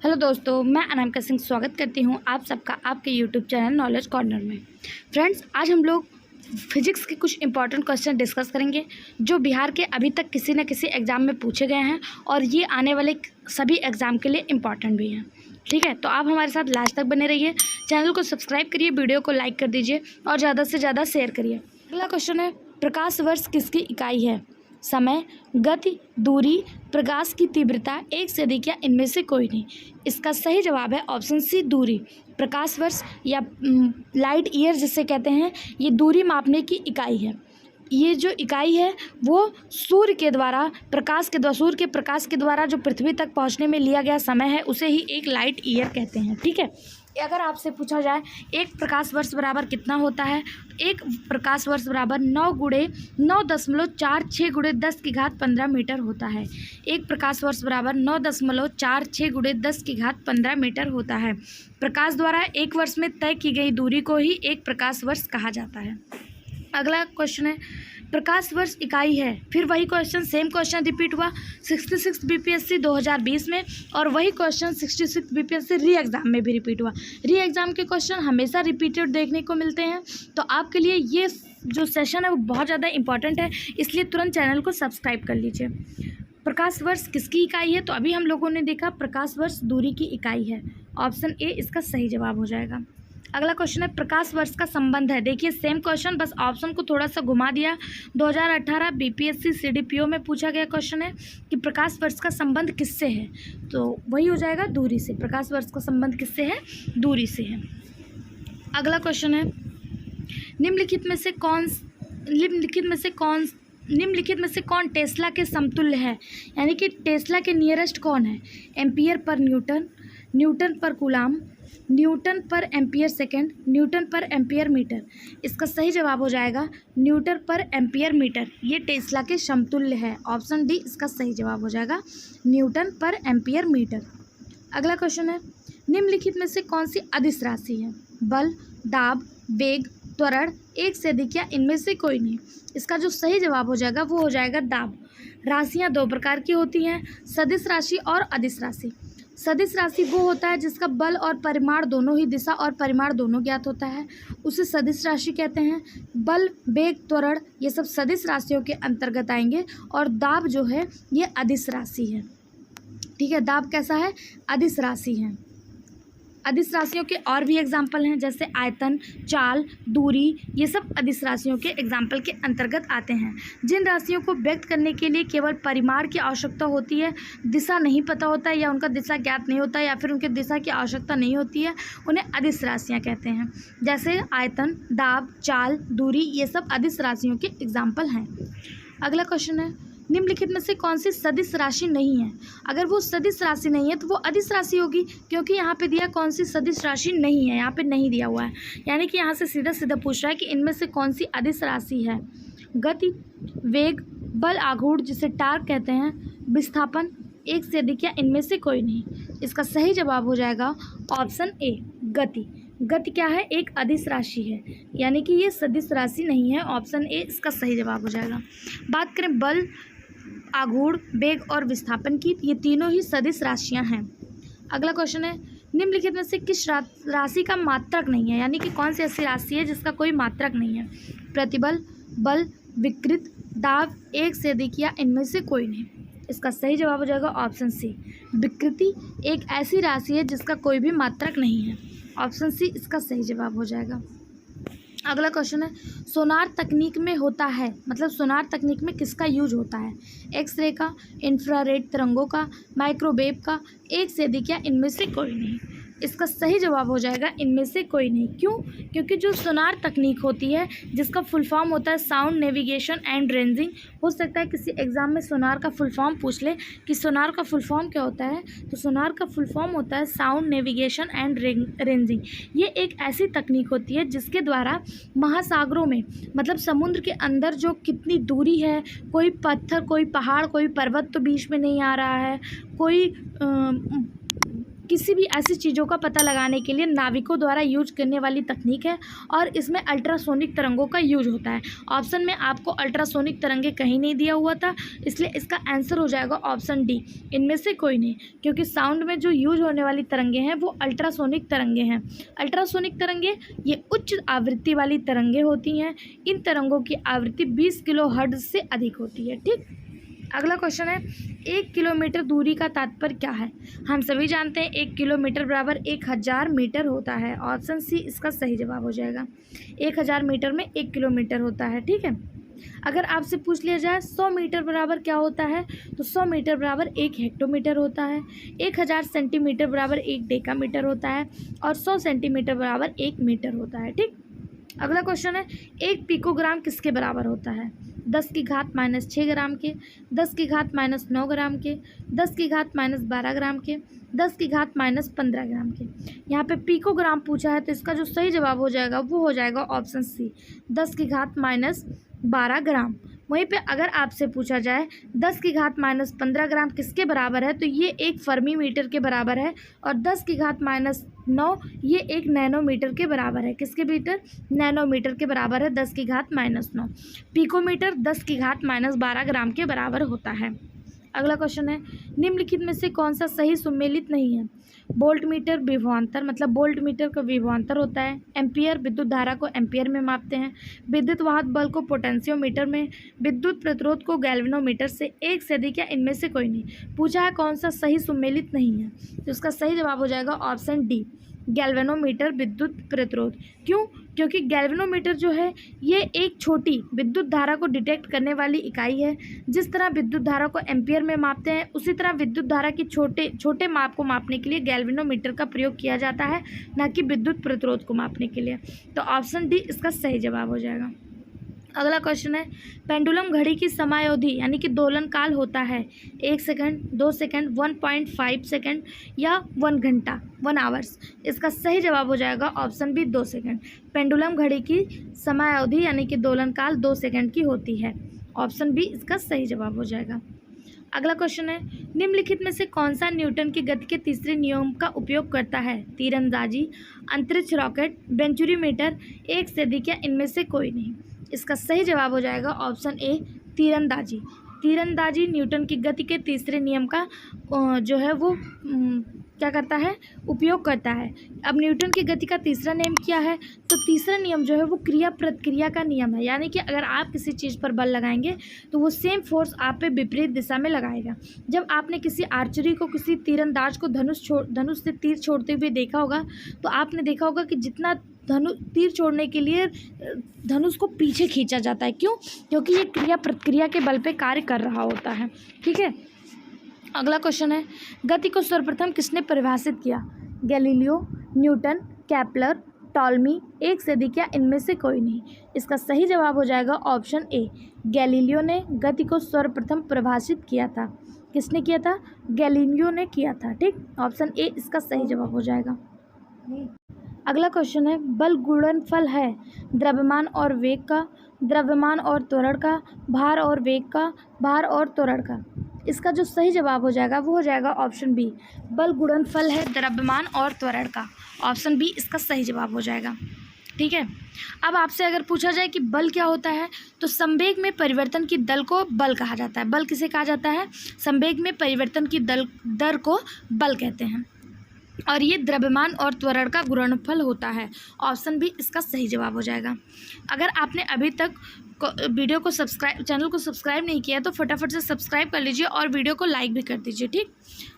Hello दोस्तों, मैं अनामिका सिंह स्वागत करती हूँ आप सबका आपके यूट्यूब चैनल नॉलेज कॉर्नर में। फ्रेंड्स, आज हम लोग फिजिक्स के कुछ इंपॉर्टेंट क्वेश्चन डिस्कस करेंगे जो बिहार के अभी तक किसी न किसी एग्ज़ाम में पूछे गए हैं और ये आने वाले सभी एग्ज़ाम के लिए इम्पॉर्टेंट भी हैं। ठीक है, तो आप हमारे साथ लास्ट तक बने रहिए। चैनल को सब्सक्राइब करिए, वीडियो को लाइक कर दीजिए और ज़्यादा से ज़्यादा शेयर करिए। अगला क्वेश्चन है, प्रकाश वर्ष किसकी इकाई है? समय, गति, दूरी, प्रकाश की तीव्रता, एक से अधिक या इनमें से कोई नहीं। इसका सही जवाब है ऑप्शन सी, दूरी। प्रकाश वर्ष या लाइट ईयर जिसे कहते हैं, ये दूरी मापने की इकाई है। ये जो इकाई है वो सूर्य के प्रकाश के द्वारा जो पृथ्वी तक पहुंचने में लिया गया समय है उसे ही एक लाइट ईयर कहते हैं। ठीक है, अगर आपसे पूछा जाए एक प्रकाश वर्ष बराबर कितना होता है, एक प्रकाश वर्ष बराबर 9.946 × 10⁻15 मीटर होता है। एक प्रकाश वर्ष बराबर 9.46 × 10⁻15 मीटर होता है। प्रकाश द्वारा एक वर्ष में तय की गई दूरी को ही एक प्रकाश वर्ष कहा जाता है। अगला क्वेश्चन है, प्रकाश वर्ष इकाई है। फिर वही क्वेश्चन, सेम क्वेश्चन रिपीट हुआ 66 बीपीएससी 2020 में, और वही क्वेश्चन 66 बीपीएससी री एग्ज़ाम में भी रिपीट हुआ। री एग्ज़ाम के क्वेश्चन हमेशा रिपीटेड देखने को मिलते हैं, तो आपके लिए ये जो सेशन है वो बहुत ज़्यादा इंपॉर्टेंट है, इसलिए तुरंत चैनल को सब्सक्राइब कर लीजिए। प्रकाश वर्ष किसकी इकाई है? तो अभी हम लोगों ने देखा प्रकाश वर्ष दूरी की इकाई है। ऑप्शन ए इसका सही जवाब हो जाएगा। अगला क्वेश्चन है, प्रकाश वर्ष का संबंध है। देखिए सेम क्वेश्चन, बस ऑप्शन को थोड़ा सा घुमा दिया। 2018 बीपीएससी सीडीपीओ में पूछा गया क्वेश्चन है कि प्रकाश वर्ष का संबंध किससे है, तो वही हो जाएगा दूरी से। प्रकाश वर्ष का संबंध किससे है? दूरी से है। अगला क्वेश्चन है, निम्नलिखित में से कौन टेस्ला के समतुल्य है? यानी कि टेस्ला के नियरेस्ट कौन है? एम्पियर पर न्यूटन, न्यूटन पर कूलाम, न्यूटन पर एम्पियर सेकेंड, न्यूटन पर एम्पियर मीटर। इसका सही जवाब हो जाएगा न्यूटन पर एम्पियर मीटर। ये टेस्ला के समतुल्य है। ऑप्शन डी इसका सही जवाब हो जाएगा न्यूटन पर एम्पियर मीटर। अगला क्वेश्चन है, निम्नलिखित में से कौन सी अदिश राशि है? बल, दाब, वेग, त्वरण, एक से अधिक या इनमें से कोई नहीं। इसका जो सही जवाब हो जाएगा वो हो जाएगा दाब। राशियाँ दो प्रकार की होती हैं, सदिश राशि और अदिश राशि। सदिश राशि वो होता है जिसका बल और परिमाण दोनों ही, दिशा और परिमाण दोनों ज्ञात होता है, उसे सदिश राशि कहते हैं। बल, वेग, त्वरण ये सब सदिश राशियों के अंतर्गत आएंगे, और दाब जो है ये अदिश राशि है। ठीक है, दाब कैसा है? अदिश राशि है। अदिश राशियों के और भी एग्जाम्पल हैं, जैसे आयतन, चाल, दूरी, ये सब अदिश राशियों के एग्जाम्पल के अंतर्गत आते हैं। जिन राशियों को व्यक्त करने के लिए केवल परिमाण की आवश्यकता होती है, दिशा नहीं पता होता है या उनका दिशा ज्ञात नहीं होता है या फिर उनके दिशा की आवश्यकता नहीं होती है, उन्हें अदिश राशियाँ कहते हैं। जैसे आयतन, दाब, चाल, दूरी ये सब अदिश राशियों के एग्जाम्पल हैं। अगला क्वेश्चन है, निम्नलिखित में से कौन सी सदिश राशि नहीं है? अगर वो सदिश राशि नहीं है तो वो अदिश राशि होगी, क्योंकि यहाँ पे दिया कौन सी सदिश राशि नहीं है, यहाँ पे नहीं दिया हुआ है। यानी कि यहाँ से सीधा सीधा पूछ रहा है कि इनमें से कौन सी अदिश राशि है? गति, वेग, बल आघूर्ण जिसे टार्क कहते हैं, विस्थापन, एक से अधिक या इनमें से कोई नहीं। इसका सही जवाब हो जाएगा ऑप्शन ए, गति। गति क्या है? एक अदिश राशि है, यानी कि ये सदिश राशि नहीं है। ऑप्शन ए इसका सही जवाब हो जाएगा। बात करें बल, आघूर्ण, वेग और विस्थापन की, ये तीनों ही सदिश राशियां हैं। अगला क्वेश्चन है, निम्नलिखित में से किस राशि का मात्रक नहीं है? यानी कि कौन सी ऐसी राशि है जिसका कोई मात्रक नहीं है? प्रतिबल, बल, विकृत, दाब, एक से अधिक या इनमें से कोई नहीं। इसका सही जवाब हो जाएगा ऑप्शन सी, विकृति एक ऐसी राशि है जिसका कोई भी मात्रक नहीं है। ऑप्शन सी इसका सही जवाब हो जाएगा। अगला क्वेश्चन है, सोनार तकनीक में होता है, मतलब सोनार तकनीक में किसका यूज होता है? एक्सरे का, इंफ्रारेड तरंगों का, माइक्रोवेव का, एक से अधिक या इनमें से कोई नहीं। इसका सही जवाब हो जाएगा इनमें से कोई नहीं। क्यों? क्योंकि जो सोनार तकनीक होती है जिसका फुल फॉर्म होता है साउंड नेविगेशन एंड रेंजिंग, हो सकता है किसी एग्ज़ाम में सोनार का फुल फॉर्म पूछ ले कि सोनार का फुल फॉर्म क्या होता है, तो सोनार का फुल फॉर्म होता है साउंड नेविगेशन एंड रेंजिंग। ये एक ऐसी तकनीक होती है जिसके द्वारा महासागरों में, मतलब समुद्र के अंदर जो कितनी दूरी है, कोई पत्थर, कोई पहाड़, कोई पर्वत तो बीच में नहीं आ रहा है, कोई किसी भी ऐसी चीज़ों का पता लगाने के लिए नाविकों द्वारा यूज करने वाली तकनीक है और इसमें अल्ट्रासोनिक तरंगों का यूज होता है। ऑप्शन में आपको अल्ट्रासोनिक तरंगे कहीं नहीं दिया हुआ था, इसलिए इसका आंसर हो जाएगा ऑप्शन डी, इनमें से कोई नहीं, क्योंकि साउंड में जो यूज होने वाली तरंगे हैं वो अल्ट्रासोनिक तरंगे हैं। अल्ट्रासोनिक तरंगे ये उच्च आवृत्ति वाली तरंगे होती हैं। इन तरंगों की आवृत्ति 20 किलोहर्ट्ज़ से अधिक होती है। ठीक, अगला क्वेश्चन है 1 किलोमीटर दूरी का तात्पर्य क्या है। हम सभी जानते हैं 1 किलोमीटर बराबर 1000 मीटर होता है। ऑप्शन सी इसका सही जवाब हो जाएगा। 1000 मीटर में 1 किलोमीटर होता है। ठीक है, अगर आपसे पूछ लिया जाए 100 मीटर बराबर क्या होता है, तो 100 मीटर बराबर 1 हेक्टोमीटर होता है। 1000 सेंटीमीटर बराबर 1 डेकामीटर होता है और 100 सेंटीमीटर बराबर 1 मीटर होता है। ठीक, अगला क्वेश्चन है 1 पिकोग्राम किसके बराबर होता है। 10 की घात -6 ग्राम के, 10 की घात -9 ग्राम के, 10 की घात -12 ग्राम के, 10 की घात -15 ग्राम के। यहाँ पे पिकोग्राम पूछा है तो इसका जो सही जवाब हो जाएगा वो हो जाएगा ऑप्शन सी, 10 की घात -12 ग्राम। वहीं पे अगर आपसे पूछा जाए 10 की घात -15 ग्राम किसके बराबर है, तो ये 1 फर्मी मीटर के बराबर है और 10 की घात -9 ये 1 नैनोमीटर के बराबर है। किसके मीटर? नैनोमीटर के बराबर है 10 की घात -9। पिकोमीटर 10 की घात -12 ग्राम के बराबर होता है। अगला क्वेश्चन है निम्नलिखित में से कौन सा सही सुमेलित नहीं है। वोल्ट मीटर विभवांतर, मतलब वोल्ट मीटर का विभवांतर होता है। एम्पियर विद्युत धारा को एम्पियर में मापते हैं। विद्युत वाहक बल को पोटेंशियोमीटर में। विद्युत प्रतिरोध को गैल्वेनोमीटर से। एक से अधिक या इनमें से कोई नहीं। पूछा है कौन सा सही सुमेलित नहीं है, तो इसका सही जवाब हो जाएगा ऑप्शन डी, गैल्वेनोमीटर विद्युत प्रतिरोध। क्यों? क्योंकि गैल्वेनोमीटर जो है ये एक छोटी विद्युत धारा को डिटेक्ट करने वाली इकाई है। जिस तरह विद्युत धारा को एम्पियर में मापते हैं उसी तरह विद्युत धारा की छोटे छोटे माप को मापने के लिए गैल्वेनोमीटर का प्रयोग किया जाता है, न कि विद्युत प्रतिरोध को मापने के लिए। तो ऑप्शन डी इसका सही जवाब हो जाएगा। अगला क्वेश्चन है पेंडुलम घड़ी की समयावधि यानी कि दोलन काल होता है 1 सेकंड, 2 सेकंड, 1.5 सेकंड या 1 घंटा, 1 आवर्स। इसका सही जवाब हो जाएगा ऑप्शन बी, 2 सेकंड। पेंडुलम घड़ी की समयावधि यानी कि दोलन काल 2 सेकंड की होती है। ऑप्शन बी इसका सही जवाब हो जाएगा। अगला क्वेश्चन है निम्नलिखित में से कौन सा न्यूटन की गति के तीसरे नियम का उपयोग करता है। तीरंदाजी, अंतरिक्ष रॉकेट, वेंचुरीमीटर, एक से अधिक या इनमें से कोई नहीं। इसका सही जवाब हो जाएगा ऑप्शन ए, तीरंदाजी। तीरंदाजी न्यूटन की गति के तीसरे नियम का जो है वो क्या करता है, उपयोग करता है। अब न्यूटन की गति का तीसरा नियम क्या है, तो तीसरा नियम जो है वो क्रिया प्रतिक्रिया का नियम है। यानी कि अगर आप किसी चीज़ पर बल लगाएंगे तो वो सेम फोर्स आप पे विपरीत दिशा में लगाएगा। जब आपने किसी आर्चरी को, किसी तीरंदाज को धनुष से तीर छोड़ते हुए देखा होगा तो आपने देखा होगा कि जितना तीर छोड़ने के लिए धनुष को पीछे खींचा जाता है। क्यों? क्योंकि ये क्रिया प्रतिक्रिया के बल पे कार्य कर रहा होता है। ठीक है, अगला क्वेश्चन है गति को सर्वप्रथम किसने परिभाषित किया। गैलीलियो, न्यूटन, केपलर, टॉल्मी, एक से अधिक या इनमें से कोई नहीं। इसका सही जवाब हो जाएगा ऑप्शन ए, गैलीलियो ने गति को सर्वप्रथम परिभाषित किया था। किसने किया था? गैलीलियो ने किया था। ठीक, ऑप्शन ए इसका सही जवाब हो जाएगा। अगला क्वेश्चन है बल गुणनफल है द्रव्यमान और वेग का, द्रव्यमान और त्वरण का, भार और वेग का, भार और त्वरण का। इसका जो सही जवाब हो जाएगा वो हो जाएगा ऑप्शन बी, बल गुणनफल है द्रव्यमान और त्वरण का। ऑप्शन बी इसका सही जवाब हो जाएगा। ठीक है, अब आपसे अगर पूछा जाए कि बल क्या होता है, तो संवेग में परिवर्तन की दर को बल कहा जाता है। बल किसे कहा जाता है? संवेग में परिवर्तन की दर को बल कहते हैं और ये द्रव्यमान और त्वरण का गुणनफल होता है। ऑप्शन बी इसका सही जवाब हो जाएगा। अगर आपने अभी तक वीडियो को चैनल को सब्सक्राइब नहीं किया तो फटाफट से सब्सक्राइब कर लीजिए और वीडियो को लाइक भी कर दीजिए। ठीक,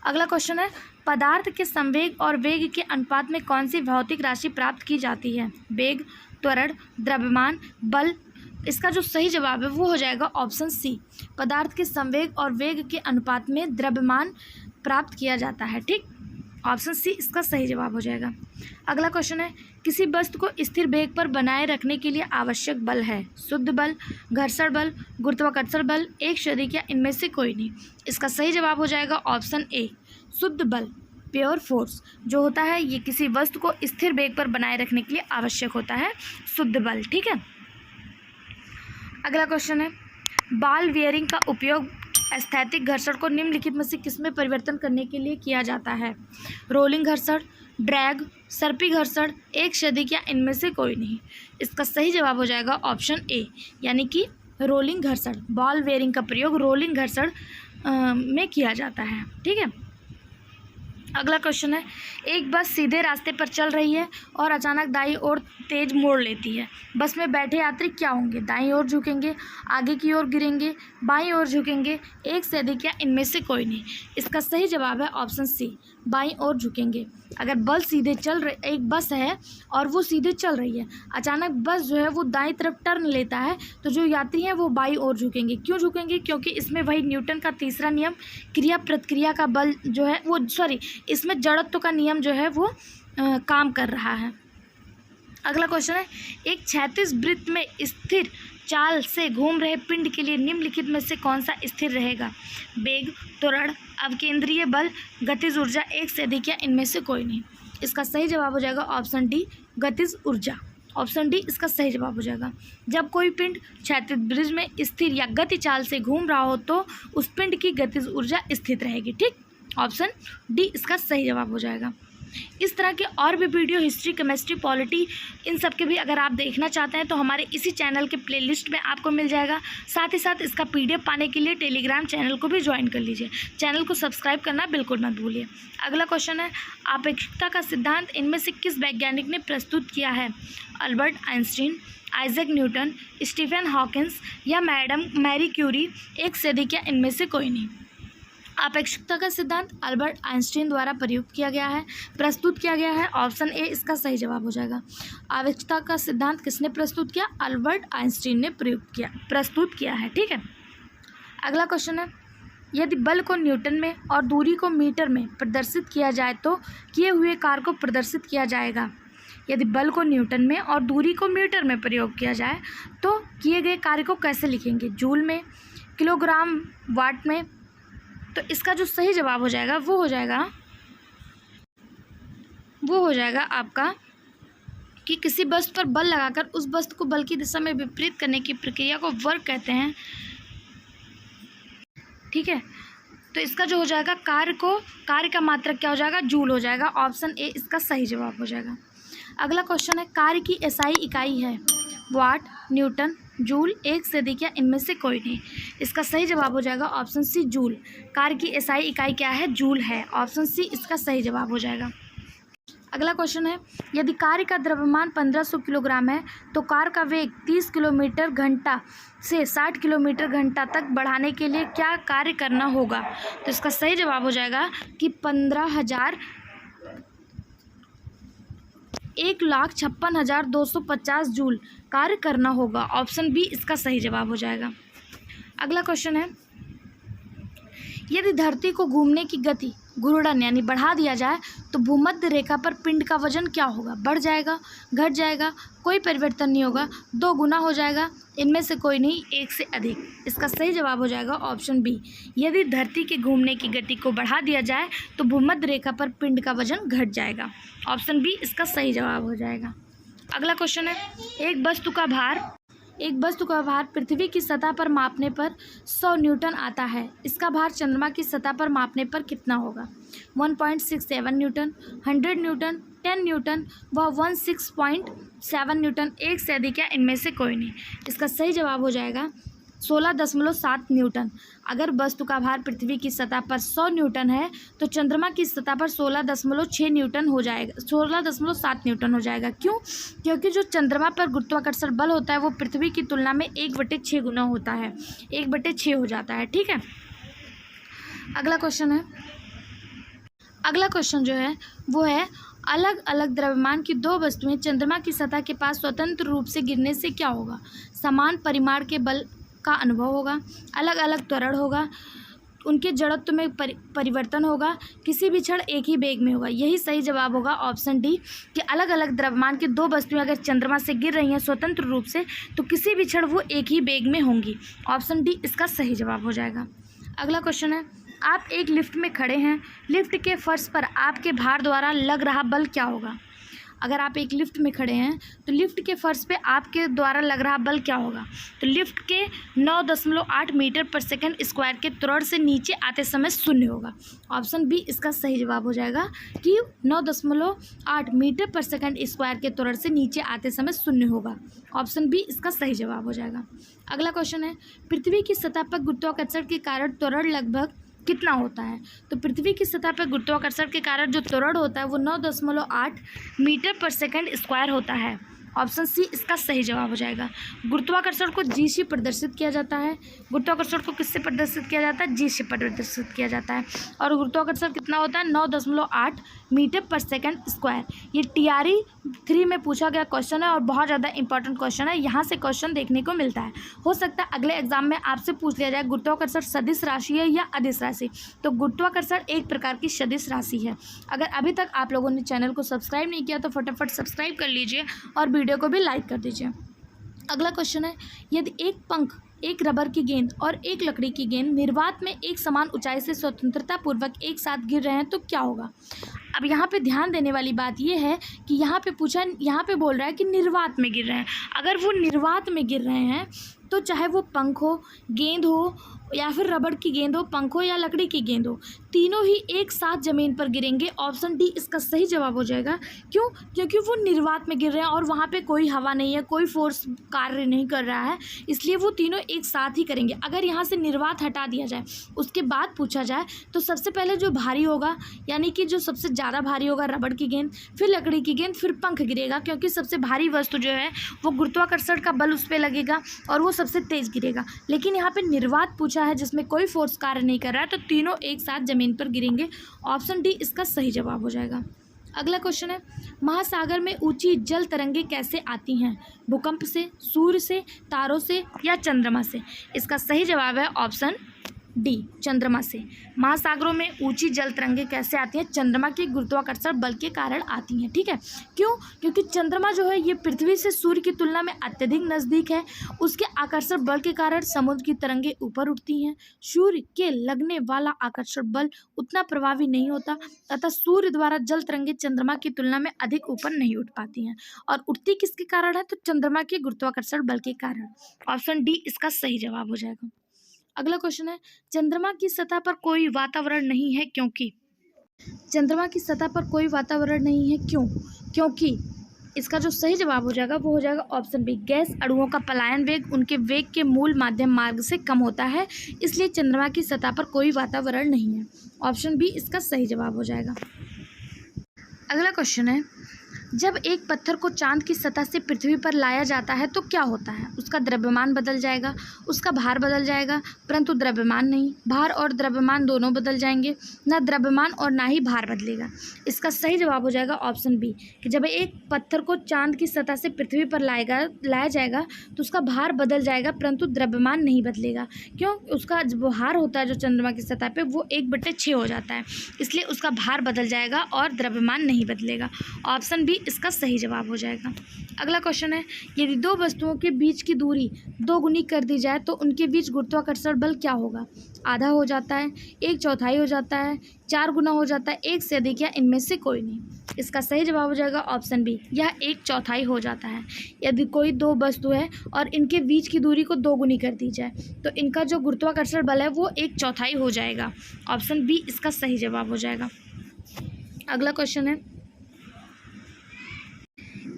अगला क्वेश्चन है पदार्थ के संवेग और वेग के अनुपात में कौन सी भौतिक राशि प्राप्त की जाती है। वेग, त्वरण, द्रव्यमान, बल। इसका जो सही जवाब है वो हो जाएगा ऑप्शन सी, पदार्थ के संवेग और वेग के अनुपात में द्रव्यमान प्राप्त किया जाता है। ठीक, ऑप्शन सी इसका सही जवाब हो जाएगा। अगला क्वेश्चन है किसी वस्तु को स्थिर वेग पर बनाए रखने के लिए आवश्यक बल है। शुद्ध बल, घर्षण बल, गुरुत्वाकर्षण बल, एक से अधिक या इनमें से कोई नहीं। इसका सही जवाब हो जाएगा ऑप्शन ए, शुद्ध बल, प्योर फोर्स जो होता है ये किसी वस्तु को स्थिर वेग पर बनाए रखने के लिए आवश्यक होता है, शुद्ध बल। ठीक है, अगला क्वेश्चन है बॉल बियरिंग का उपयोग स्थैतिक घर्षण को निम्नलिखित में से किसमें परिवर्तन करने के लिए किया जाता है? रोलिंग घर्षण, ड्रैग, सर्पी घर्षण, एक शदिक या इनमें से कोई नहीं। इसका सही जवाब हो जाएगा ऑप्शन ए, यानी कि रोलिंग घर्षण। बॉल बेयरिंग का प्रयोग रोलिंग घर्षण में किया जाता है। ठीक है, अगला क्वेश्चन है, एक बस सीधे रास्ते पर चल रही है और अचानक दाईं ओर तेज मोड़ लेती है। बस में बैठे यात्री क्या होंगे? दाईं ओर झुकेंगे, आगे की ओर गिरेंगे, बाईं ओर झुकेंगे, एक से अधिक या इनमें से कोई नहीं। इसका सही जवाब है ऑप्शन सी, बाईं ओर झुकेंगे। अगर बस सीधे चल रही, एक बस है और वो सीधे चल रही है, अचानक बस जो है वो दाईं तरफ टर्न लेता है, तो जो यात्री हैं वो बाईं ओर झुकेंगे। क्यों झुकेंगे? क्योंकि इसमें वही न्यूटन का तीसरा नियम, क्रिया प्रतिक्रिया का बल जो है वो इसमें जड़त्व का नियम जो है वो काम कर रहा है। अगला क्वेश्चन है, एक क्षैतिज वृत्त में स्थिर चाल से घूम रहे पिंड के लिए निम्नलिखित में से कौन सा स्थिर रहेगा? वेग, त्वरण, अवकेंद्रीय बल, गतिज ऊर्जा, एक से अधिक या इनमें से कोई नहीं। इसका सही जवाब हो जाएगा ऑप्शन डी, गतिज ऊर्जा। ऑप्शन डी इसका सही जवाब हो जाएगा। जब कोई पिंड क्षैतिज वृत्त में स्थिर या गति चाल से घूम रहा हो तो उस पिंड की गतिज ऊर्जा स्थित रहेगी। ठीक, ऑप्शन डी इसका सही जवाब हो जाएगा। इस तरह के और भी वीडियो हिस्ट्री, केमिस्ट्री, पॉलिटी, इन सब के भी अगर आप देखना चाहते हैं तो हमारे इसी चैनल के प्लेलिस्ट में आपको मिल जाएगा। साथ ही साथ इसका PDF पाने के लिए टेलीग्राम चैनल को भी ज्वाइन कर लीजिए। चैनल को सब्सक्राइब करना बिल्कुल मत भूलिए। अगला क्वेश्चन है, आपेक्षिकता का सिद्धांत इनमें से किस वैज्ञानिक ने प्रस्तुत किया है? Albert Einstein, Isaac Newton, Stephen Hawkins या मैडम मैरी क्यूरी, एक से अधिक या इनमें से कोई नहीं। आपेक्षिकता का सिद्धांत अल्बर्ट आइंस्टीन द्वारा प्रयुक्त किया गया है, प्रस्तुत किया गया है। ऑप्शन ए इसका सही जवाब हो जाएगा। आपेक्षिकता का सिद्धांत किसने प्रस्तुत किया? अल्बर्ट आइंस्टीन ने प्रस्तुत किया है। ठीक है, अगला क्वेश्चन है, यदि बल को न्यूटन में और दूरी को मीटर में प्रदर्शित किया जाए तो किए हुए कार्य को प्रदर्शित किया जाएगा। यदि बल को न्यूटन में और दूरी को मीटर में प्रयोग किया जाए तो किए गए कार्य को कैसे लिखेंगे? जूल में, किलोग्राम, वाट में। तो इसका जो सही जवाब हो जाएगा वो हो जाएगा आपका कि किसी वस्तु पर बल लगाकर उस वस्तु को बल की दिशा में विपरीत करने की प्रक्रिया को वर्क कहते हैं। ठीक है, तो इसका जो हो जाएगा कार्य का मात्रक क्या हो जाएगा? जूल हो जाएगा। ऑप्शन ए इसका सही जवाब हो जाएगा। अगला क्वेश्चन है, कार्य की एसआई इकाई है? वाट, न्यूटन, जूल, एक से अधिक या इनमें से कोई नहीं। इसका सही जवाब हो जाएगा ऑप्शन सी, जूल। कार्य की एसआई इकाई क्या है? जूल है। ऑप्शन सी इसका सही जवाब हो जाएगा। अगला क्वेश्चन है, यदि कार्य का द्रव्यमान 1500 किलोग्राम है तो कार्य का वेग 30 किलोमीटर घंटा से 60 किलोमीटर घंटा तक बढ़ाने के लिए क्या कार्य करना होगा? तो इसका सही जवाब हो जाएगा कि 1,56,250 जूल कार्य करना होगा। ऑप्शन बी इसका सही जवाब हो जाएगा। अगला क्वेश्चन है, यदि धरती को घूमने की गति घूर्णन यानी बढ़ा दिया जाए तो भूमध्य रेखा पर पिंड का वजन क्या होगा? बढ़ जाएगा, घट जाएगा, कोई परिवर्तन नहीं होगा, 2 गुना हो जाएगा, इनमें से कोई नहीं, एक से अधिक। इसका सही जवाब हो जाएगा ऑप्शन बी। यदि धरती के घूमने की गति को बढ़ा दिया जाए तो भूमध्य रेखा पर पिंड का वजन घट जाएगा। ऑप्शन बी इसका सही जवाब हो जाएगा। अगला क्वेश्चन है, एक वस्तु का भार पृथ्वी की सतह पर मापने पर 100 न्यूटन आता है। इसका भार चंद्रमा की सतह पर मापने पर कितना होगा? 1.67 न्यूटन, 100 न्यूटन, 10 न्यूटन व 16.7 न्यूटन, एक से अधिक या इनमें से कोई नहीं। इसका सही जवाब हो जाएगा 16.7 न्यूटन। अगर वस्तु का भार पृथ्वी की सतह पर 100 न्यूटन है तो चंद्रमा की सतह पर 16.6 न्यूटन हो जाएगा, 16.7 न्यूटन हो जाएगा। क्यों? क्योंकि जो चंद्रमा पर गुरुत्वाकर्षण बल होता है वो पृथ्वी की तुलना में 1/6 गुना होता है, 1/6 हो जाता है। ठीक है, अगला क्वेश्चन जो है वो है, अलग अलग द्रव्यमान की 2 वस्तुएं चंद्रमा की सतह के पास स्वतंत्र रूप से गिरने से क्या होगा? समान परिमाण के बल का अनुभव होगा, अलग अलग त्वरण होगा, उनके जड़त्व में परिवर्तन होगा, किसी भी क्षण एक ही वेग में होगा। यही सही जवाब होगा ऑप्शन डी कि अलग अलग द्रव्यमान की 2 वस्तुएं अगर चंद्रमा से गिर रही हैं स्वतंत्र रूप से तो किसी भी क्षण वो एक ही वेग में होंगी। ऑप्शन डी इसका सही जवाब हो जाएगा। अगला क्वेश्चन है, आप एक लिफ्ट में खड़े हैं, लिफ्ट के फर्श पर आपके भार द्वारा लग रहा बल क्या होगा? अगर आप एक लिफ्ट में खड़े हैं तो लिफ्ट के फर्श पे आपके द्वारा लग रहा बल क्या होगा? तो लिफ्ट के 9.8 मीटर पर सेकंड स्क्वायर के त्वरण से नीचे आते समय शून्य होगा। ऑप्शन बी इसका सही जवाब हो जाएगा कि 9.8 मीटर पर सेकंड स्क्वायर के त्वरण से नीचे आते समय शून्य होगा। ऑप्शन बी इसका सही जवाब हो जाएगा। अगला क्वेश्चन है, पृथ्वी की सतह पर गुरुत्वाकर्षण के कारण त्वरण लगभग कितना होता है? तो पृथ्वी की सतह पर गुरुत्वाकर्षण के कारण जो त्वरण होता है वो 9.8 मीटर पर सेकंड स्क्वायर होता है। ऑप्शन सी इसका सही जवाब हो जाएगा। गुरुत्वाकर्षण को जी से प्रदर्शित किया जाता है। गुरुत्वाकर्षण को किससे प्रदर्शित किया जाता है? जी से प्रदर्शित किया जाता है। और गुरुत्वाकर्षण कितना होता है? 9.8 मीटर पर सेकंड स्क्वायर। ये TRE 3 में पूछा गया क्वेश्चन है और बहुत ज़्यादा इंपॉर्टेंट क्वेश्चन है। यहाँ से क्वेश्चन देखने को मिलता है। हो सकता है अगले एग्जाम में आपसे पूछ लिया जाए गुरुत्वाकर्षण सदिश राशि है या अदिश राशि। तो गुरुत्वाकर्षण एक प्रकार की सदिश राशि है। अगर अभी तक आप लोगों ने चैनल को सब्सक्राइब नहीं किया तो फटाफट सब्सक्राइब कर लीजिए और वीडियो को भी लाइक कर दीजिए। अगला क्वेश्चन है, यदि एक पंख, एक रबर की गेंद और एक लकड़ी की गेंद निर्वात में एक समान ऊंचाई से स्वतंत्रता पूर्वक एक साथ गिर रहे हैं तो क्या होगा? अब यहाँ पे ध्यान देने वाली बात यह है कि यहाँ पे बोल रहा है कि निर्वात में गिर रहे हैं। अगर वो निर्वात में गिर रहे हैं तो चाहे वो पंख हो, गेंद हो या फिर रबड़ की गेंद हो, पंख हो या लकड़ी की गेंद हो, तीनों ही एक साथ ज़मीन पर गिरेंगे। ऑप्शन डी इसका सही जवाब हो जाएगा। क्यों? क्योंकि वो निर्वात में गिर रहे हैं और वहाँ पे कोई हवा नहीं है, कोई फोर्स कार्य नहीं कर रहा है, इसलिए वो तीनों एक साथ ही करेंगे। अगर यहाँ से निर्वात हटा दिया जाए, उसके बाद पूछा जाए तो सबसे पहले जो भारी होगा, यानी कि जो सबसे ज़्यादा भारी होगा रबड़ की गेंद, फिर लकड़ी की गेंद, फिर पंख गिरेगा, क्योंकि सबसे भारी वस्तु जो है वो गुरुत्वाकर्षण का बल उस पर लगेगा और वो सबसे तेज़ गिरेगा। लेकिन यहाँ पर निर्वात पूछा है जिसमें कोई फोर्स कार्य नहीं कर रहा है, तो तीनों एक साथ जमीन पर गिरेंगे। ऑप्शन डी इसका सही जवाब हो जाएगा। अगला क्वेश्चन है, महासागर में ऊंची जल तरंगे कैसे आती हैं? भूकंप से, सूर्य से, तारों से या चंद्रमा से? इसका सही जवाब है ऑप्शन डी, चंद्रमा से। महासागरों में ऊंची जल तरंगे कैसे आती हैं? चंद्रमा के गुरुत्वाकर्षण बल के कारण आती हैं। ठीक है, क्यों? क्योंकि चंद्रमा जो है ये पृथ्वी से सूर्य की तुलना में अत्यधिक नज़दीक है। उसके आकर्षण बल के कारण समुद्र की तरंगें ऊपर उठती हैं। सूर्य के लगने वाला आकर्षण बल उतना प्रभावी नहीं होता, अतः सूर्य द्वारा जल तरंगें चंद्रमा की तुलना में अधिक ऊपर नहीं उठ पाती हैं। और उठती किसके कारण है? तो चंद्रमा के गुरुत्वाकर्षण बल के कारण। ऑप्शन डी इसका सही जवाब हो जाएगा। अगला क्वेश्चन है, चंद्रमा की सतह पर कोई वातावरण नहीं है क्योंकि? चंद्रमा की सतह पर कोई वातावरण नहीं है क्यों? क्योंकि इसका जो सही जवाब हो जाएगा वो हो जाएगा ऑप्शन बी, गैस अणुओं का पलायन वेग उनके वेग के मूल माध्यम मार्ग से कम होता है, इसलिए चंद्रमा की सतह पर कोई वातावरण नहीं है। ऑप्शन बी इसका सही जवाब हो जाएगा। अगला क्वेश्चन है, जब एक पत्थर को चांद की सतह से पृथ्वी पर लाया जाता है तो क्या होता है? उसका द्रव्यमान बदल जाएगा, उसका भार बदल जाएगा, परंतु द्रव्यमान नहीं। भार और द्रव्यमान दोनों बदल जाएंगे, ना द्रव्यमान और ना ही भार बदलेगा। इसका सही जवाब हो जाएगा ऑप्शन बी, कि जब एक पत्थर को चांद की सतह से पृथ्वी पर लाया जाएगा तो उसका भार बदल जाएगा, परंतु द्रव्यमान नहीं बदलेगा। क्यों? उसका जो भार होता है जो चंद्रमा की सतह पर वो 1/6 हो जाता है, इसलिए उसका भार बदल जाएगा और द्रव्यमान नहीं बदलेगा। ऑप्शन बी इसका सही जवाब हो जाएगा। अगला क्वेश्चन है, यदि दो वस्तुओं के बीच की दूरी 2 गुनी कर दी जाए तो उनके बीच गुरुत्वाकर्षण बल क्या होगा? आधा हो जाता है, 1/4 हो जाता है, 4 गुना हो जाता है, 1 से अधिक या इनमें से कोई नहीं। इसका सही जवाब हो जाएगा ऑप्शन बी, यह 1/4 हो जाता है। यदि कोई दो वस्तु है और इनके बीच की दूरी को 2 गुनी कर दी जाए तो इनका जो गुरुत्वाकर्षण बल है वो 1/4 हो जाएगा। ऑप्शन बी इसका सही जवाब हो जाएगा। अगला क्वेश्चन है,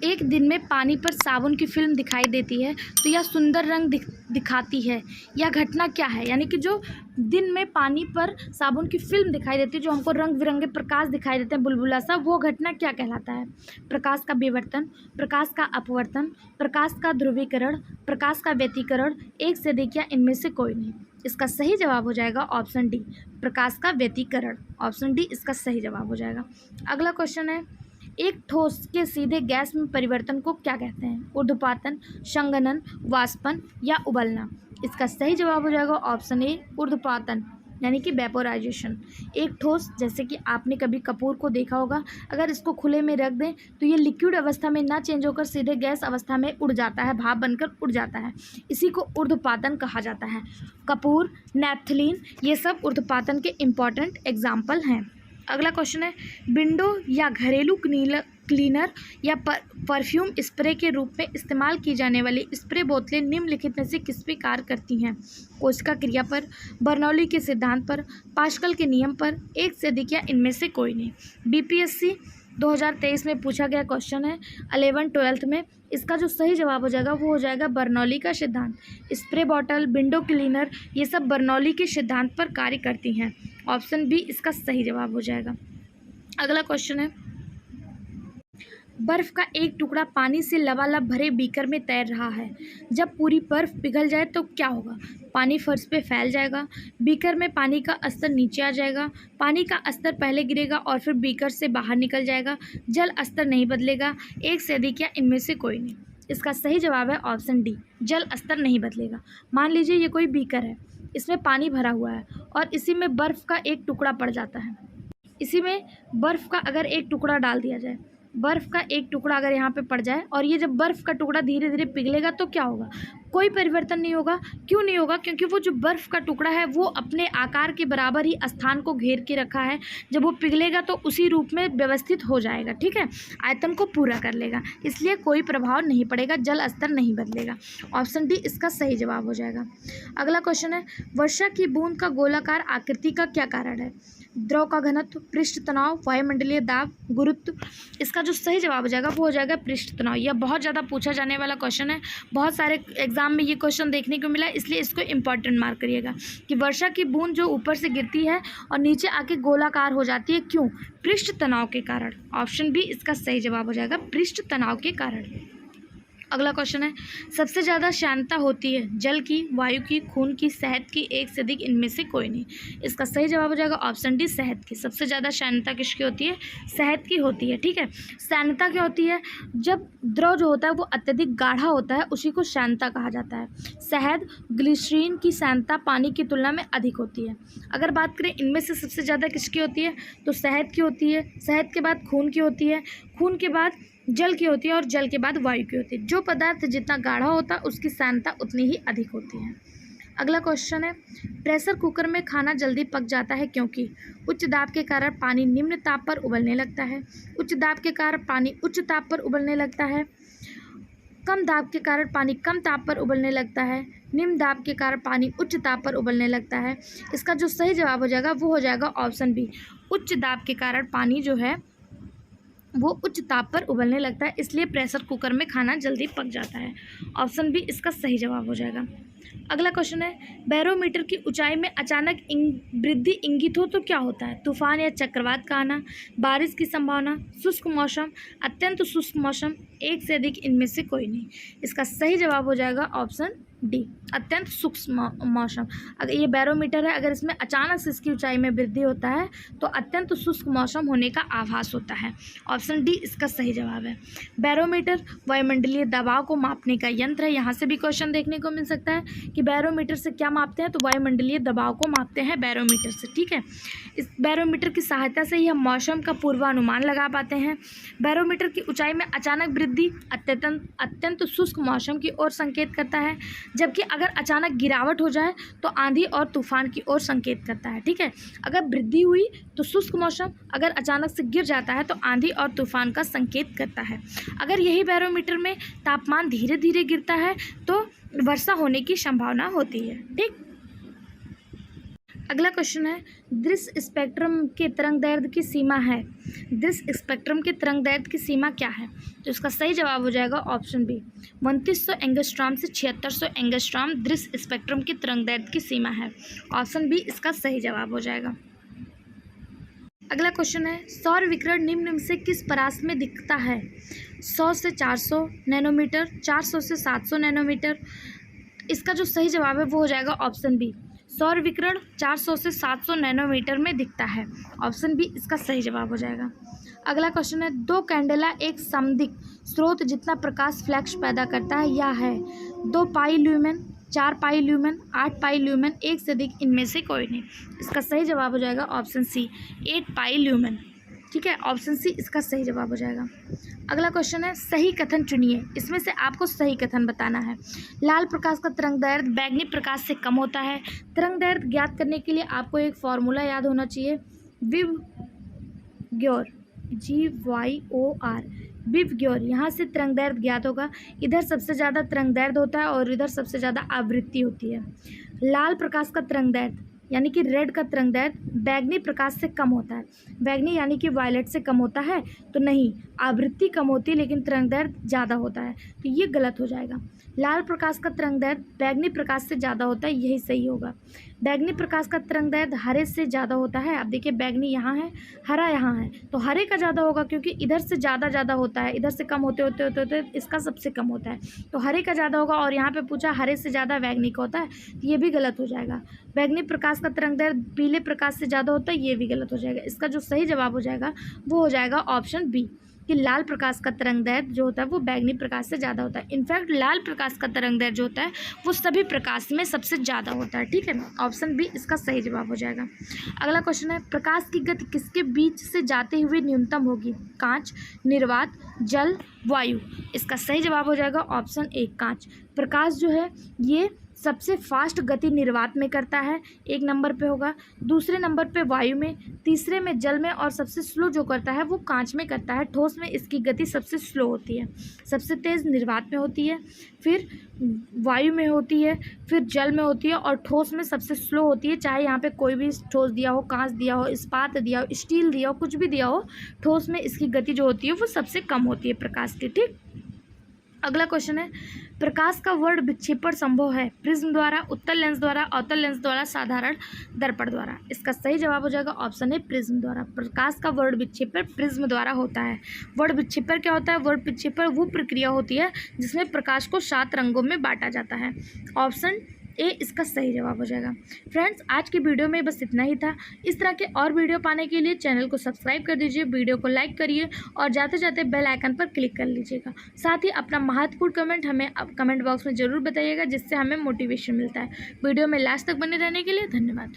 एक दिन में पानी पर साबुन की फिल्म दिखाई देती है तो यह सुंदर रंग दिखाती है, यह घटना क्या है? यानी कि जो दिन में पानी पर साबुन की फिल्म दिखाई देती है, जो हमको रंग बिरंगे प्रकाश दिखाई देते हैं बुलबुला सा, वो घटना क्या कहलाता है? प्रकाश का विवर्तन, प्रकाश का अपवर्तन, प्रकाश का ध्रुवीकरण, प्रकाश का व्यतिकरण, एक से अधिक या इनमें से कोई नहीं। इसका सही जवाब हो जाएगा ऑप्शन डी, प्रकाश का व्यतिकरण। ऑप्शन डी इसका सही जवाब हो जाएगा। अगला क्वेश्चन है, एक ठोस के सीधे गैस में परिवर्तन को क्या कहते हैं? ऊर्ध्वपातन, संघनन, वाष्पन या उबलना? इसका सही जवाब हो जाएगा ऑप्शन ए, ऊर्ध्वपातन, यानी कि वेपोराइजेशन। एक ठोस, जैसे कि आपने कभी कपूर को देखा होगा, अगर इसको खुले में रख दें तो ये लिक्विड अवस्था में ना चेंज होकर सीधे गैस अवस्था में उड़ जाता है, भाप बनकर उड़ जाता है। इसी को ऊर्ध्वपातन कहा जाता है। कपूर, नैप्थलीन, ये सब ऊर्ध्वपातन के इम्पॉर्टेंट एग्जाम्पल हैं। अगला क्वेश्चन है, विंडो या घरेलू क्लीनर या परफ्यूम स्प्रे के रूप में इस्तेमाल की जाने वाली स्प्रे बोतलें निम्नलिखित में से किस पे कार्य करती हैं? कोशिका क्रिया पर, बर्नौली के सिद्धांत पर, पास्कल के नियम पर, एक से अधिक या इनमें से कोई नहीं। बीपीएससी 2023 में पूछा गया क्वेश्चन है 11th-12th में। इसका जो सही जवाब हो जाएगा वो हो जाएगा बर्नौली का सिद्धांत। स्प्रे बॉटल, विंडो क्लीनर, ये सब बर्नौली के सिद्धांत पर कार्य करती हैं। ऑप्शन बी इसका सही जवाब हो जाएगा। अगला क्वेश्चन है, बर्फ का एक टुकड़ा पानी से लबालब भरे बीकर में तैर रहा है। जब पूरी बर्फ पिघल जाए तो क्या होगा? पानी फर्श पे फैल जाएगा, बीकर में पानी का स्तर नीचे आ जाएगा, पानी का स्तर पहले गिरेगा और फिर बीकर से बाहर निकल जाएगा, जल स्तर नहीं बदलेगा, एक से अधिक या इनमें से कोई नहीं। इसका सही जवाब है ऑप्शन डी, जल स्तर नहीं बदलेगा। मान लीजिए ये कोई बीकर है, इसमें पानी भरा हुआ है और इसी में बर्फ़ का एक टुकड़ा पड़ जाता है। इसी में बर्फ़ का अगर एक टुकड़ा डाल दिया जाए, बर्फ़ का एक टुकड़ा अगर यहाँ पे पड़ जाए और ये जब बर्फ़ का टुकड़ा धीरे धीरे पिघलेगा तो क्या होगा? कोई परिवर्तन नहीं होगा। क्यों नहीं होगा? क्योंकि वो जो बर्फ़ का टुकड़ा है वो अपने आकार के बराबर ही स्थान को घेर के रखा है। जब वो पिघलेगा तो उसी रूप में व्यवस्थित हो जाएगा, ठीक है, आयतन को पूरा कर लेगा, इसलिए कोई प्रभाव नहीं पड़ेगा, जल स्तर नहीं बदलेगा। ऑप्शन डी इसका सही जवाब हो जाएगा। अगला क्वेश्चन है, वर्षा की बूंद का गोलाकार आकृति का क्या कारण है? द्रव का घनत्व, पृष्ठ तनाव, वायुमंडलीय दाब, गुरुत्व। इसका जो सही जवाब हो जाएगा वो हो जाएगा पृष्ठ तनाव। यह बहुत ज़्यादा पूछा जाने वाला क्वेश्चन है, बहुत सारे एग्जाम में ये क्वेश्चन देखने को मिला, इसलिए इसको इंपॉर्टेंट मार्क करिएगा कि वर्षा की बूंद जो ऊपर से गिरती है और नीचे आके गोलाकार हो जाती है, क्यों? पृष्ठ तनाव के कारण। ऑप्शन बी इसका सही जवाब हो जाएगा, पृष्ठ तनाव के कारण। अगला क्वेश्चन है, सबसे ज़्यादा श्यानता होती है जल की, वायु की, खून की, शहद की, एक से अधिक इनमें से कोई नहीं। इसका सही जवाब हो जाएगा ऑप्शन डी, शहद की। सबसे ज़्यादा श्यानता किसकी होती है? शहद की होती है, ठीक है। श्यानता क्या होती है? जब द्रव जो होता है वो अत्यधिक गाढ़ा होता है, उसी को श्यानता कहा जाता है। शहद, ग्लिसरीन की श्यानता पानी की तुलना में अधिक होती है। अगर बात करें इनमें से सबसे ज़्यादा किसकी होती है, तो शहद की होती है, शहद के बाद खून की होती है, खून के बाद जल की होती है और जल के बाद वायु की होती है। जो पदार्थ जितना गाढ़ा होता है उसकी श्यानता उतनी ही अधिक होती है। अगला क्वेश्चन है, प्रेशर कुकर में खाना जल्दी पक जाता है क्योंकि उच्च दाब के कारण पानी निम्न ताप पर उबलने लगता है, उच्च दाब के कारण पानी उच्च ताप पर उबलने लगता है, कम दाब के कारण पानी कम ताप पर उबलने लगता है, निम्न दाब के कारण पानी उच्च ताप पर उबलने लगता है। इसका जो सही जवाब हो जाएगा वो हो जाएगा ऑप्शन बी, उच्च दाब के कारण पानी जो है वो उच्च ताप पर उबलने लगता है, इसलिए प्रेशर कुकर में खाना जल्दी पक जाता है। ऑप्शन बी इसका सही जवाब हो जाएगा। अगला क्वेश्चन है, बैरोमीटर की ऊंचाई में अचानक वृद्धि इंगित हो तो क्या होता है? तूफान या चक्रवात का आना, बारिश की संभावना, शुष्क मौसम, अत्यंत शुष्क मौसम, एक से अधिक इनमें से कोई नहीं। इसका सही जवाब हो जाएगा ऑप्शन डी, अत्यंत सूक्ष्म मौसम। अगर ये बैरोमीटर है, अगर इसमें अचानक से इसकी ऊंचाई में वृद्धि होता है तो अत्यंत शुष्क मौसम होने का आभास होता है। ऑप्शन डी इसका सही जवाब है। बैरोमीटर वायुमंडलीय दबाव को मापने का यंत्र है। यहाँ से भी क्वेश्चन देखने को मिल सकता है कि बैरोमीटर से क्या मापते हैं, तो वायुमंडलीय दबाव को मापते हैं बैरोमीटर से, ठीक है। इस बैरोमीटर की सहायता से ही हम मौसम का पूर्वानुमान लगा पाते हैं। बैरोमीटर की ऊंचाई में अचानक वृद्धि अत्यंत शुष्क मौसम की ओर संकेत करता है, जबकि अगर अचानक गिरावट हो जाए तो आंधी और तूफान की ओर संकेत करता है, ठीक है। अगर वृद्धि हुई तो शुष्क मौसम, अगर अचानक से गिर जाता है तो आंधी और तूफान का संकेत करता है। अगर यही बैरोमीटर में तापमान धीरे धीरे गिरता है तो वर्षा होने की संभावना होती है, ठीक। अगला क्वेश्चन है, दृश्य स्पेक्ट्रम के तरंगदैर्घ्य की सीमा है। दृश्य स्पेक्ट्रम के तरंगदैर्घ्य की सीमा क्या है? तो इसका सही जवाब हो जाएगा ऑप्शन बी, 3200 एंगस्ट्रॉम से 7600 एंगस्ट्रॉम दृश्य स्पेक्ट्रम की तरंगदैर्घ्य की सीमा है। ऑप्शन बी इसका सही जवाब हो जाएगा। अगला क्वेश्चन है, सौर विकिरण निम्न में से किस परास में दिखता है? 100 से 400 नैनोमीटर, 400 से 700 नैनोमीटर। इसका जो सही जवाब है वो हो जाएगा ऑप्शन बी, सौर विकिरण 400 से 700 नैनोमीटर में दिखता है। ऑप्शन बी इसका सही जवाब हो जाएगा। अगला क्वेश्चन है, 2 कैंडेला एक समदिक स्रोत जितना प्रकाश फ्लैक्स पैदा करता है, यह है 2 पाई ल्यूमेन, 4 पाई ल्यूमेन, 8 पाई ल्यूमेन, एक से अधिक इनमें से कोई नहीं। इसका सही जवाब हो जाएगा ऑप्शन सी, 8 पाई ल्यूमेन, ठीक है। ऑप्शन सी इसका सही जवाब हो जाएगा। अगला क्वेश्चन है, सही कथन चुनिए। इसमें से आपको सही कथन बताना है। लाल प्रकाश का तरंगदैर्घ्य बैंगनी प्रकाश से कम होता है। तरंगदैर्घ्य ज्ञात करने के लिए आपको एक फॉर्मूला याद होना चाहिए, विव ग्योर, BGYOR, बिवग्योर। यहाँ से तरंगदैर्घ्य ज्ञात होगा। इधर सबसे ज़्यादा तरंगदैर्घ्य होता है और इधर सबसे ज़्यादा आवृत्ति होती है। लाल प्रकाश का तरंगदैर्घ्य यानी कि रेड का तरंगदैर्घ्य बैगनी प्रकाश से कम होता है। बैगनी यानी कि वायलेट से कम होता है तो नहीं, आवृत्ति कम होती है लेकिन तरंगदैर्घ्य ज़्यादा होता है, तो ये गलत हो जाएगा। लाल प्रकाश का तरंगदैर्घ्य बैगनी प्रकाश से ज़्यादा होता है, यही सही होगा। बैगनी प्रकाश का तरंगदैर्घ्य हरे से ज़्यादा होता है। अब देखिए बैगनी यहाँ है, हरा यहाँ है, तो हरे का ज़्यादा होगा क्योंकि इधर से ज़्यादा होता है, इधर से कम होते होते होते होते इसका सबसे कम होता है, तो हरे का ज़्यादा होगा। और यहाँ पे पूछा हरे से ज़्यादा बैगनी का होता है, तो ये भी गलत हो जाएगा। बैगनी प्रकाश का तरंगदैर्घ्य पीले प्रकाश से ज़्यादा होता है, ये भी गलत हो जाएगा। इसका जो सही जवाब हो जाएगा वो हो जाएगा ऑप्शन बी, कि लाल प्रकाश का तरंगदैर्घ्य जो होता है वो बैगनी प्रकाश से ज़्यादा होता है। इनफैक्ट लाल प्रकाश का तरंगदैर्घ्य जो होता है वो सभी प्रकाश में सबसे ज़्यादा होता है। ठीक है, ऑप्शन बी इसका सही जवाब हो जाएगा। अगला क्वेश्चन है, प्रकाश की गति किसके बीच से जाते हुए न्यूनतम होगी? कांच, निर्वात, जल, वायु। इसका सही जवाब हो जाएगा ऑप्शन ए, कांच। प्रकाश जो है ये सबसे फास्ट गति निर्वात में करता है, एक नंबर पे होगा। दूसरे नंबर पे वायु में, तीसरे में जल में, और सबसे स्लो जो करता है वो कांच में करता है। ठोस में इसकी गति सबसे स्लो होती है। सबसे तेज़ निर्वात में होती है, फिर वायु में होती है, फिर जल में होती है, और ठोस में सबसे स्लो होती है। चाहे यहाँ पे कोई भी ठोस दिया हो, कांच दिया हो, इस्पात दिया हो, स्टील दिया हो, कुछ भी दिया हो, ठोस में इसकी गति जो होती है वो सबसे कम होती है प्रकाश की। ठीक, अगला क्वेश्चन है, प्रकाश का वर्ण विक्षेपण संभव है प्रिज्म द्वारा, उत्तल लेंस द्वारा, अवतल लेंस द्वारा, साधारण दर्पण द्वारा। इसका सही जवाब हो जाएगा ऑप्शन है प्रिज्म द्वारा। प्रकाश का वर्ण विक्षेपण प्रिज्म द्वारा होता है। वर्ण विक्षेपण क्या होता है? वर्ण विक्षेपण वो प्रक्रिया होती है जिसमें प्रकाश को 7 रंगों में बांटा जाता है। ऑप्शन ए इसका सही जवाब हो जाएगा। फ्रेंड्स, आज की वीडियो में बस इतना ही था। इस तरह के और वीडियो पाने के लिए चैनल को सब्सक्राइब कर दीजिए, वीडियो को लाइक करिए और जाते जाते बेल आइकन पर क्लिक कर लीजिएगा। साथ ही अपना महत्वपूर्ण कमेंट हमें कमेंट बॉक्स में ज़रूर बताइएगा, जिससे हमें मोटिवेशन मिलता है। वीडियो में लास्ट तक बने रहने के लिए धन्यवाद।